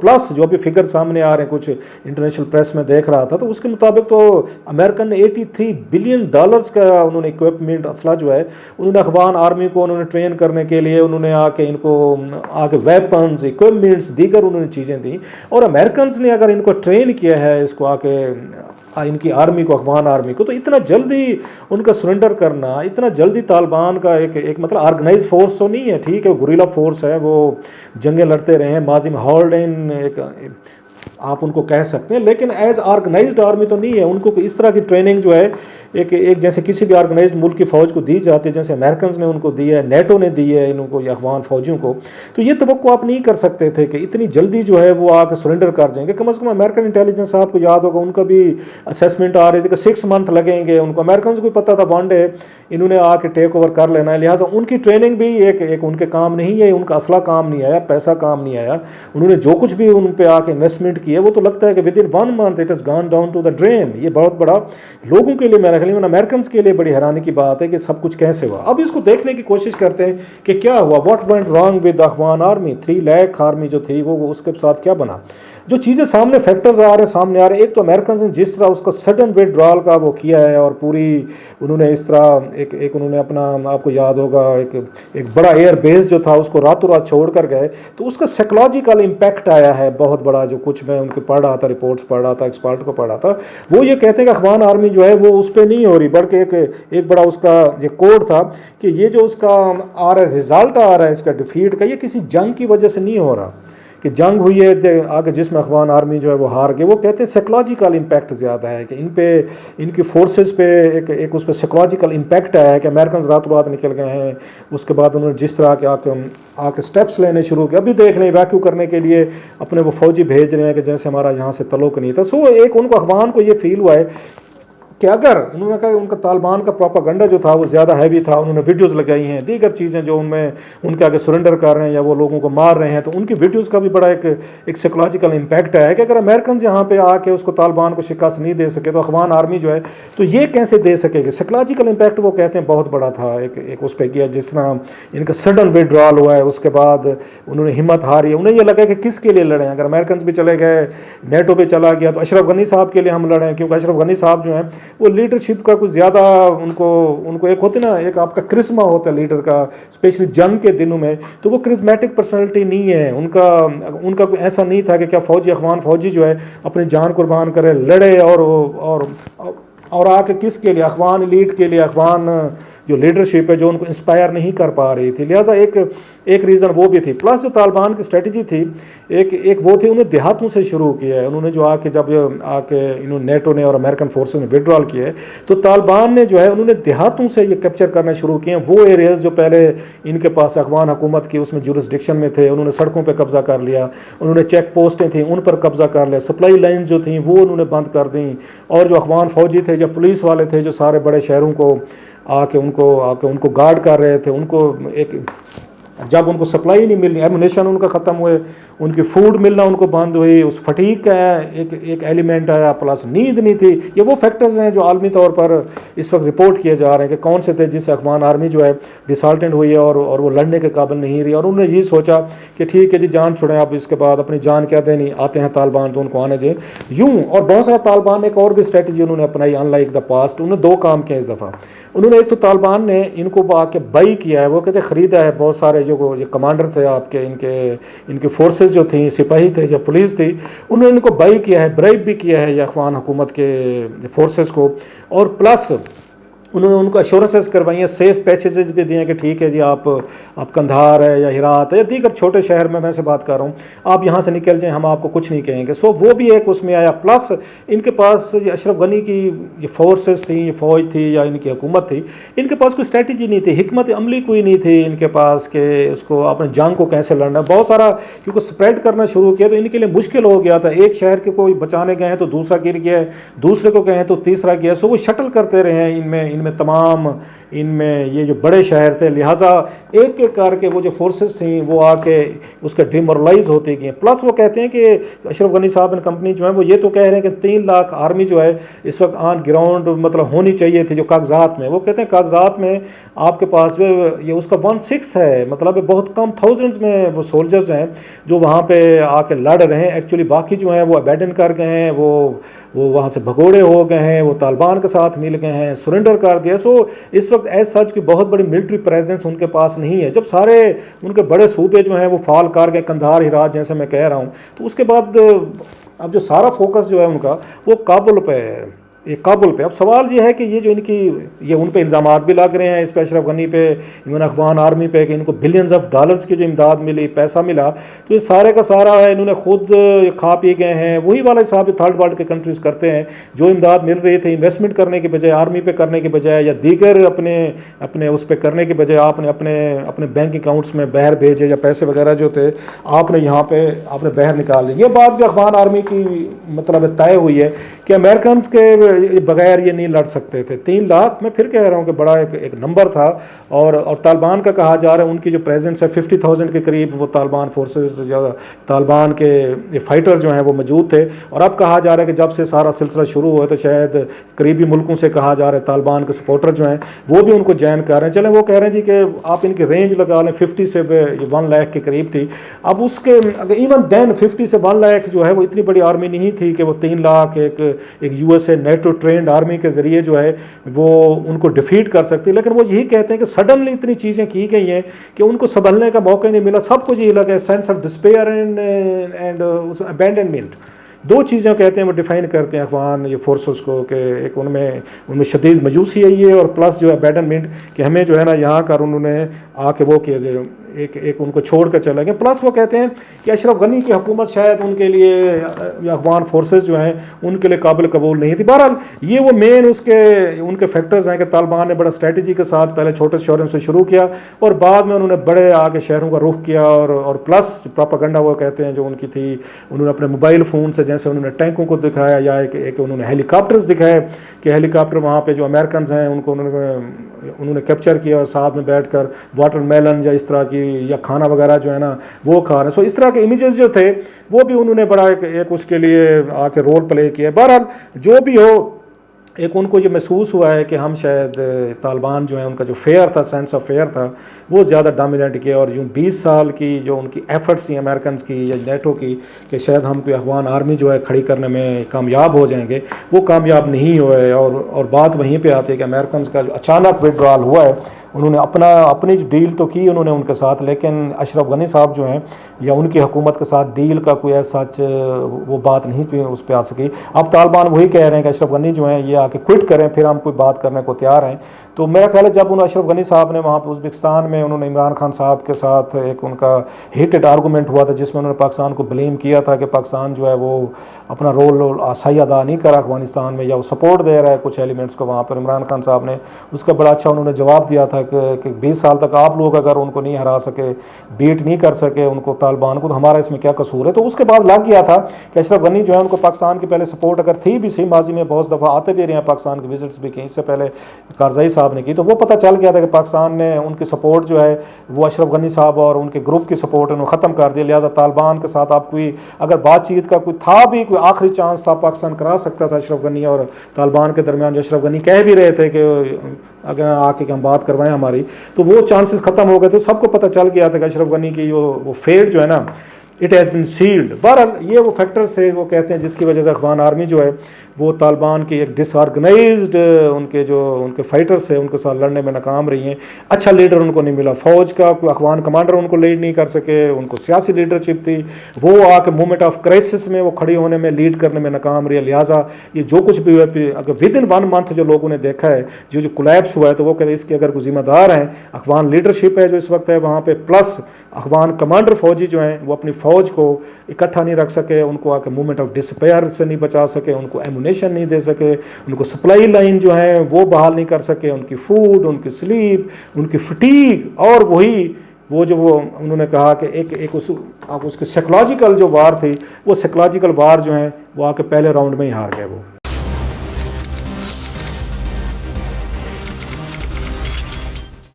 Plus جو بھی figure سامنے آ رہے ہیں کچھ انٹرنیشنل پریس میں دیکھ رہا تھا تو اس کے مطابق تو امریکن نے $83 بلین کا انہوں نے اکوپمنٹ اسلحہ جو ہے انہوں نے افغان آرمی کو انہوں نے ٹرین کرنے کے لیے انہوں نے آ کے ان کو ویپنز اکوپمنٹس دیگر انہوں نے چیزیں دیں. اور امریکنز نے اگر ان کو ٹرین کیا ہے اس کو آ کے ان کی آرمی کو افغان آرمی کو تو اتنا جلدی ان کا سرنڈر کرنا اتنا جلدی طالبان کا ایک مطلب آرگنائز فورس تو نہیں ہے. ٹھیک ہے گوریلا فورس ہے وہ جنگیں لڑتے رہے ہیں ماضی میں ہالڈین ایک آپ ان کو کہہ سکتے ہیں لیکن ایز آرگنائزڈ آرمی تو نہیں ہے. ان کو اس طرح کی ٹریننگ جو ہے ایک جیسے کسی بھی آرگنائزڈ ملک کی فوج کو دی جاتی ہے جیسے امریکنز نے ان کو دی ہے نیٹو نے دی ہے ان کو یا افغان فوجیوں کو. تو یہ توقع آپ نہیں کر سکتے تھے کہ اتنی جلدی جو ہے وہ آ کے سرنڈر کر جائیں گے. کم از کم امریکن انٹیلیجنس آپ کو یاد ہوگا ان کا بھی اسیسمنٹ آ رہی تھی کہ 6 منتھ لگیں گے. ان کو امریکنز کو پتہ تھا ون ڈے انہوں نے آ کے ٹیک اوور کر لینا ہے. لہٰذا ان کی ٹریننگ بھی ایک ان کے کام نہیں ہے. ان کا اسلحہ کام نہیں آیا پیسہ کام نہیں آیا. انہوں نے جو کچھ بھی ان پہ آ کے انویسٹمنٹ کی ہے وہ تو لگتا ہے کہ with in 1 month it has گان ڈاؤن ٹو دا ڈرین. یہ بہت بڑا لوگوں کے لیے میرا خیال امریکنز کے لیے بڑی حیرانی کی بات ہے کہ سب کچھ کیسے ہوا. اب اس کو دیکھنے کی کوشش کرتے ہیں کہ کیا ہوا what went wrong with Afghan army. 3 lakh army جو تھی وہ اس کے ساتھ کیا بنا. جو چیزیں سامنے فیکٹرز سامنے آ رہے ہیں ایک تو امریکنز نے جس طرح اس کا سڈن وڈرال کا وہ کیا ہے اور پوری انہوں نے اس طرح ایک انہوں نے اپنا آپ کو یاد ہوگا ایک بڑا ایئر بیس جو تھا اس کو راتوں رات چھوڑ کر گئے تو اس کا سائیکولوجیکل امپیکٹ آیا ہے بہت بڑا. جو کچھ میں ان کے پڑھ رہا تھا رپورٹس پڑھ رہا تھا ایکسپرٹ کو پڑھ رہا تھا وہ یہ کہتے ہیں کہ افغان آرمی جو ہے وہ اس پہ نہیں ہو رہی بلکہ ایک بڑا اس کا یہ کوڈ تھا کہ یہ جو اس کا آ رہا ہے رزلٹ آ رہا ہے اس کا ڈیفیٹ کا یہ کسی جنگ کی وجہ سے نہیں ہو رہا کہ جنگ ہوئی ہے آگے جس میں افغان آرمی جو ہے وہ ہار گئے. وہ کہتے ہیں سائیکولوجیکل امپیکٹ زیادہ ہے کہ ان کی فورسز پہ ایک اس پہ سائیکولوجیکل امپیکٹ آیا ہے کہ امریکنز راتوں رات نکل گئے ہیں. اس کے بعد انہوں نے جس طرح کے آ کے سٹیپس لینے شروع کیا. ابھی دیکھ لیں ویکیو کرنے کے لیے اپنے وہ فوجی بھیج رہے ہیں کہ جیسے ہمارا یہاں سے تعلق نہیں تھا. سو ایک ان کو افغان کو یہ فیل ہوا ہے کہ اگر انہوں نے کہا کہ ان کا طالبان کا پروپیگنڈا جو تھا وہ زیادہ ہیوی تھا. انہوں نے ویڈیوز لگائی ہیں دیگر چیزیں جو ان میں ان کے آگے سرنڈر کر رہے ہیں یا وہ لوگوں کو مار رہے ہیں تو ان کی ویڈیوز کا بھی بڑا ایک سائیکولوجیکل امپیکٹ ہے کہ اگر امریکنز یہاں پہ آ کے اس کو طالبان کو شکست نہیں دے سکے تو افغان آرمی جو ہے تو یہ کیسے دے سکے گی. سائیکولوجیکل امپیکٹ وہ کہتے ہیں بہت بڑا تھا ایک اس پہ کیا جس طرح ان کا سڈن وڈرال ہوا ہے. اس کے بعد انہوں نے ہمت ہاری ہے. انہیں یہ لگا کہ کس کے لیے لڑیں. اگر امریکنز بھی چلے گئے نیٹو پہ چلا گیا تو اشرف غنی صاحب کے لیے ہم لڑیں کیونکہ اشرف غنی صاحب جو ہیں وہ لیڈرشپ کا کچھ زیادہ ان کو ایک ہوتے نا ایک آپ کا کرسما ہوتا ہے لیڈر کا اسپیشلی جنگ کے دنوں میں تو وہ کرسمیٹک پرسنالٹی نہیں ہے. ان کا کوئی ایسا نہیں تھا کہ کیا افغان فوجی جو ہے اپنی جان قربان کرے لڑے اور آ کے کس کے لیے افغان ایلیٹ کے لیے افغان جو لیڈرشپ ہے جو ان کو انسپائر نہیں کر پا رہی تھی. لہٰذا ایک ریزن وہ بھی تھی. پلس جو طالبان کی اسٹریٹجی تھی ایک وہ تھی انہیں دیہاتوں سے شروع کیا ہے. انہوں نے جو جب آ کے انہوں نیٹو نے اور امریکن فورسز نے وڈرال کیا ہے تو طالبان نے جو ہے انہوں نے دیہاتوں سے یہ کیپچر کرنا شروع کیے ہیں. وہ ایریاز جو پہلے ان کے پاس افغان حکومت کی اس میں جورسڈکشن میں تھے انہوں نے سڑکوں پہ قبضہ کر لیا. انہوں نے چیک پوسٹیں تھیں ان پر قبضہ کر لیا. سپلائی لائنز جو تھیں وہ انہوں نے بند کر دیں. اور جو افغان فوجی تھے یا پولیس والے تھے جو سارے بڑے شہروں کو آ کے ان کو گارڈ کر رہے تھے ان کو جب ان کو سپلائی نہیں ملنی ایمونیشن ان کا ختم ہوئے ان کی فوڈ ملنا ان کو بند ہوئی. اس فٹیگ کا ایک ایلیمنٹ آیا پلس نیند نہیں تھی. یہ وہ فیکٹرز ہیں جو عالمی طور پر اس وقت رپورٹ کیے جا رہے ہیں کہ کون سے تھے جس سے افغان آرمی جو ہے ڈسالٹنٹ ہوئی ہے اور وہ لڑنے کے قابل نہیں رہی. اور انہوں نے یہ سوچا کہ ٹھیک ہے جی جان چھڑیں اب اس کے بعد اپنی جان کیا دیں نہیں آتے ہیں طالبان تو ان کو آنے دیں یوں. اور بہت سارا طالبان نے ایک اور بھی اسٹریٹجی انہوں نے اپنائی ان لائک دا پاسٹ. انہوں نے 2 کام کیے اس دفعہ. انہوں نے ایک تو طالبان نے ان کو آ کے بائی کیا ہے وہ کہتے خریدا ہے. بہت سارے جو کمانڈر تھے آپ کے ان کے فورسز جو تھیں سپاہی تھے یا پولیس تھی انہوں نے ان کو بائی کیا ہے برائب بھی کیا ہے یا افغان حکومت کے فورسز کو. اور پلس انہوں نے ان کو ایشورنسز کروائی ہیں سیف پیسیجز بھی دیے ہیں کہ ٹھیک ہے جی آپ کندھار ہے یا ہرات ہے یا دیگر چھوٹے شہر میں سے بات کر رہا ہوں آپ یہاں سے نکل جائیں ہم آپ کو کچھ نہیں کہیں گے. سو وہ بھی ایک اس میں آیا. پلس ان کے پاس یہ اشرف غنی کی یہ فورسز تھیں یہ فوج تھی یا ان کی حکومت تھی ان کے پاس کوئی اسٹریٹجی نہیں تھی حکمت عملی کوئی نہیں تھی ان کے پاس کہ اس کو اپنے جنگ کو کیسے لڑنا. بہت سارا کیونکہ اسپریڈ کرنا شروع کیا تو ان کے لیے مشکل ہو گیا تھا. ایک شہر کے کوئی بچانے گئے ہیں تو دوسرا گر گیا ہے دوسرے کو گئے ہیں تو تیسرا گیا. سو وہ شٹل کرتے رہے ہیں ان میں تمام ان میں یہ جو بڑے شہر تھے، لہٰذا ایک ایک کر کے وہ جو فورسز تھیں وہ آ کے اس کے ڈیمورلائز ہوتی گئیں. پلس وہ کہتے ہیں کہ اشرف غنی صاحب اینڈ کمپنی جو ہے وہ یہ تو کہہ رہے ہیں کہ 3 لاکھ آرمی جو ہے اس وقت آن گراؤنڈ مطلب ہونی چاہیے تھی جو کاغذات میں. وہ کہتے ہیں کاغذات میں آپ کے پاس جو یہ اس کا 1/6 ہے، مطلب بہت کم تھاؤزنڈز میں وہ سولجرز ہیں جو وہاں پہ آ کے لڑ رہے ہیں. ایکچولی باقی جو ہیں وہ ابیڈن کر گئے ہیں، وہ وہاں سے بھگوڑے ہو گئے ہیں، وہ طالبان کے ساتھ مل گئے ہیں، سرنڈر کر دیا. سو اس وقت ایز سچ کی بہت بڑی ملٹری پریزنس ان کے پاس نہیں ہے. جب سارے ان کے بڑے صوبے جو ہیں وہ فال کر گئے، قندھار، ہرات جیسے میں کہہ رہا ہوں، تو اس کے بعد اب جو سارا فوکس جو ہے ان کا وہ کابل پہ ہے، یہ کابل پہ. اب سوال یہ ہے کہ یہ جو ان کی یہ ان پہ الزامات بھی لگ رہے ہیں، اس پہ اشرف غنی پہ، ایون افغان آرمی پہ، کہ ان کو بلینز آف ڈالرز کی جو امداد ملی، پیسہ ملا، تو یہ سارے کا سارا ہے انہوں نے خود کھا پی گئے ہیں. وہی والا حساب تھرڈ ورلڈ کے کنٹریز کرتے ہیں، جو امداد مل رہی تھی انویسٹمنٹ کرنے کے بجائے، آرمی پہ کرنے کے بجائے یا دیگر اپنے اس پہ کرنے کے بجائے آپ نے اپنے بینک اکاؤنٹس میں بہر بھیجے، یا پیسے وغیرہ جو تھے آپ نے یہاں پہ آپ نے بہر نکال لی. یہ بات بھی افغان آرمی کی مطلب طے ہوئی ہے کہ امریکنز کے بغیر یہ نہیں لڑ سکتے تھے. 3 لاکھ میں پھر کہہ رہا ہوں کہ بڑا ایک نمبر تھا. اور طالبان کا کہا جا رہا ہے ان کی جو پریزنس ہے 50,000 کے قریب وہ طالبان فورسز یا طالبان کے فائٹر جو ہیں وہ موجود تھے. اور اب کہا جا رہا ہے کہ جب سے سارا سلسلہ شروع ہوا تو شاید قریبی ملکوں سے کہا جا رہا ہے طالبان کے سپورٹر جو ہیں وہ بھی ان کو جوائن کر رہے ہیں. چلیں وہ کہہ رہے ہیں جی کہ آپ ان کی رینج لگا لیں 50 سے 1 لاکھ کے قریب تھی. اب اس کے ایون دین 50 سے 1 لاکھ جو ہے وہ اتنی بڑی آرمی نہیں تھی کہ وہ 3 لاکھ ایک U S A NATO trained army کے ذریعے جو ہے وہ ان کو ڈیفیٹ کر سکتی. لیکن وہ یہی کہتے ہیں کہ سڈنلی اتنی چیزیں کی گئی ہیں کہ ان کو سنبھلنے کا موقع نہیں ملا. سب کچھ یہ لگا سینس آف ڈسپیئر اینڈ ابینڈنمنٹ. 2 چیزیں کہتے ہیں وہ ڈیفائن کرتے ہیں افغان یہ فورسز کو کہ ایک ان میں شدید مجوسی ہے یہ، اور پلس جو ہے ابینڈنمنٹ کہ ہمیں جو ہے نا یہاں کر انہوں نے آ کے وہ کیا گیا ایک ان کو چھوڑ کر چلا گیا. پلس وہ کہتے ہیں کہ اشرف غنی کی حکومت شاید ان کے لیے افغان فورسز جو ہیں ان کے لیے قابل قبول نہیں تھی. بہرحال یہ وہ مین ان کے فیکٹرز ہیں کہ طالبان نے بڑا اسٹریٹجی کے ساتھ پہلے چھوٹے شہروں سے شروع کیا اور بعد میں انہوں نے بڑے آگے شہروں کا رخ کیا. اور پلس پروپیگنڈا وہ کہتے ہیں جو ان کی تھی، انہوں نے اپنے موبائل فون سے جیسے انہوں نے ٹینکوں کو دکھایا یا ایک انہوں نے ہیلی کاپٹرز دکھائے کہ ہیلی کاپٹر وہاں پہ جو امریکنز ہیں ان کو انہوں نے کیپچر کیا اور ساتھ میں بیٹھ کر واٹر میلن یا اس طرح کی یا کھانا وغیرہ جو ہے نا وہ کھا رہے ہیں. سو اس طرح کے امیجز جو تھے وہ بھی انہوں نے بڑا ایک اس کے لیے آ کے رول پلے کیا. بہرحال جو بھی ہو ایک ان کو یہ محسوس ہوا ہے کہ ہم شاید طالبان جو ہیں ان کا جو فیئر تھا، سینس آف فیئر تھا، وہ زیادہ ڈومیننٹ کیا. اور یوں 20 سال کی جو ان کی ایفرٹس تھیں امریکنز کی یا نیٹو کی کہ شاید ہم کوئی افغان آرمی جو ہے کھڑی کرنے میں کامیاب ہو جائیں گے، وہ کامیاب نہیں ہوئے. اور بات وہیں پہ آتی ہے کہ امریکنز کا جو اچانک وڈرال ہوا ہے، انہوں نے اپنی ڈیل تو کی انہوں نے ان کے ساتھ، لیکن اشرف غنی صاحب جو ہیں یا ان کی حکومت کے ساتھ ڈیل کا کوئی ایسا وہ بات نہیں اس پہ آ سکی. اب طالبان وہی کہہ رہے ہیں کہ اشرف غنی جو ہیں یہ آ کے کوئٹ کریں پھر ہم کوئی بات کرنے کو تیار ہیں. تو میرا خیال ہے جب انہوں اشرف غنی صاحب نے وہاں پہ ازبکستان میں انہوں نے عمران خان صاحب کے ساتھ ایک ان کا ہیٹڈ آرگومنٹ ہوا تھا جس میں انہوں نے پاکستان کو بلیم کیا تھا کہ پاکستان جو ہے وہ اپنا رول صحیح ادا نہیں کر رہا افغانستان میں یا وہ سپورٹ دے رہا ہے کچھ ایلیمنٹس کو. وہاں پر عمران خان صاحب نے اس کا بڑا اچھا انہوں نے جواب دیا تھا کہ 20 سال تک آپ لوگ اگر ان کو نہیں ہرا سکے، بیٹ نہیں کر سکے ان کو طالبان کو، تو ہمارا اس میں کیا قصور ہے. تو اس کے بعد لگ گیا تھا کہ اشرف غنی جو ہے ان کو پاکستان کی پہلے سپورٹ اگر تھی بھی صحیح، ماضی میں بہت دفعہ آتے بھی رہے ہیں، پاکستان کی وزٹس بھی کی، اس سے پہلے کارزائی صاحب نے کی، تو وہ پتہ چل گیا تھا کہ پاکستان نے ان کی سپورٹ جو ہے وہ اشرف غنی صاحب اور ان کے گروپ کی سپورٹ انہوں ختم کر دیا. لہٰذا طالبان کے ساتھ آپ کوئی اگر بات چیت کا کوئی تھا بھی کوئی آخری چانس تھا پاکستان کرا سکتا تھا اشرف غنی اور طالبان کے درمیان، جو اشرف غنی کہہ بھی رہے تھے کہ اگر آ کے ہم بات کروائیں ہماری، تو وہ چانسز ختم ہو گئے. تو سب کو پتہ چل گیا تھا کہ اشرف غنی کی وہ فیٹ جو ہے نا اٹ ہیز بن سیلڈ. بہرحال یہ وہ فیکٹرز سے وہ کہتے ہیں جس کی وجہ سے افغان آرمی جو ہے وہ طالبان کی ایک ڈس آرگنائزڈ ان کے فائٹرز سے ان کے ساتھ لڑنے میں ناکام رہی ہیں. اچھا لیڈر ان کو نہیں ملا، فوج کا کوئی افغان کمانڈر ان کو لیڈ نہیں کر سکے، ان کو سیاسی لیڈرشپ تھی، وہ آ کے مومنٹ آف کرائسس میں وہ کھڑی ہونے میں لیڈ کرنے میں ناکام رہی ہے. لہٰذا یہ جو کچھ بھی ہوا اگر ود ان 1 منتھ جو لوگوں نے دیکھا ہے جو کولیپس ہوا ہے، تو وہ کہتے ہیں اس کے اگر کوئی ذمہ دار ہیں افغان لیڈرشپ ہے جو اس وقت ہے وہاں پہ، پلس افغان کمانڈر فوجی جو ہیں وہ اپنی فوج کو اکٹھا نہیں رکھ سکے، ان کو آ کے موومنٹ آف ڈسپیئر سے نہیں بچا سکے، ان کو ایمونیشن نہیں دے سکے، ان کو سپلائی لائن جو ہے وہ بحال نہیں کر سکے، ان کی فوڈ، ان کی سلیپ، ان کی فٹیگ، اور وہ جو انہوں نے کہا کہ ایک اس کی سائیکولوجیکل جو وار تھی، وہ سائیکولوجیکل وار جو ہیں وہ آ کے پہلے راؤنڈ میں ہی ہار گئے وہ.